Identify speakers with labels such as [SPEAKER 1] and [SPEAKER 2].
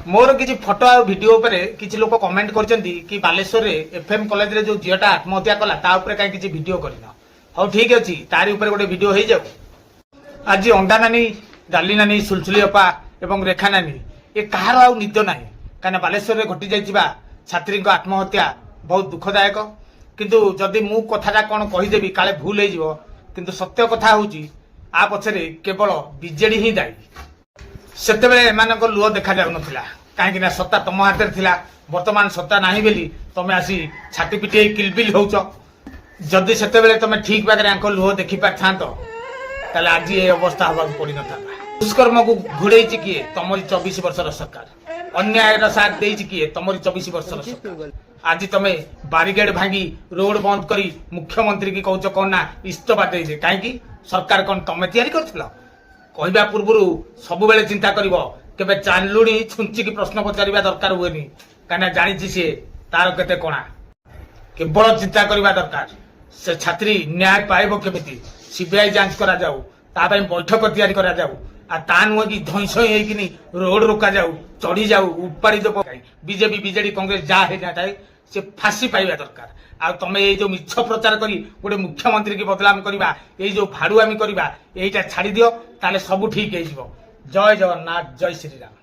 [SPEAKER 1] मोर किसी फोटो आ वीडियो पर किसी लोग कमेंट करछंती कि बालेश्वर रे एफएम कॉलेज रे जो झीटा आत्महत्या कला ता ऊपर कहीं किसी वीडियो करना हाउ ठीक अछि तारी ऊपर गोटे वीडियो हो जाऊ। आज अंडा नानी डाली नानी सुलसुली अपा एवं रेखा नानी ये कहार आ निद ना कहीं बालेश्वर रे घटी जाइबा छात्री आत्महत्या बहुत दुखदायक किंतु जदि मु कथा कौन कहीदेवी काले भूल हो किंतु सत्य कथा होची आ पछरे केवल बीजेडी ही दायी। सेतेबेले एमानक लुह देखा जाउ नथिला काहेकि सत्ता तुम हाथ थिला वर्तमान सत्ता नाही बेली तमे आसी छाती पिटी किलबिल होउछ। जदि सेतेबेले तमे ठीक बागरे आंको लुह देखि पाथांतो ताले आज ये अवस्था हवा पड़ी न था। दुष्कर्म को घुड़ेची किए तमरी 24 वर्षर सरकार अन्याय साथ देची किए तमरी 24 वर्षर सरकार। आज तमे बारिकेड भांगी रोड बंद करी मुख्यमंत्री की कहूच कौन ना इस्तफा दे कहीं सरकार कौन तमे तैयारी करथिला कहवा पूर्व सब बेले चिंता करिवो केबे चालुणी छुंची की प्रश्न पचारिबा दरकार हुएनी कहीं जानी सी तार केते कोणा केवल चिंता करवा दरकार से छात्री न्याय पाइब केमिति सीबीआई जांच करा जाऊ तापई बैठक तैयारी करा जाऊ आ ता नुह कि धईस होइकिनी रोड रोका जाऊ चढ़ी जाऊ उपाड़ी देव बीजेपी बीजेडी कांग्रेस जहाँ है जाए से फांसी पाइबा दरकार। आ तमे ये जो मिछ प्रचार करी गोटे मुख्यमंत्री की बदनाम करवा ये जो भाड़ुआमी करवा यहीटा छाड़ी दियो ताले सब ठीक हो। जय जगन्नाथ जय श्रीराम।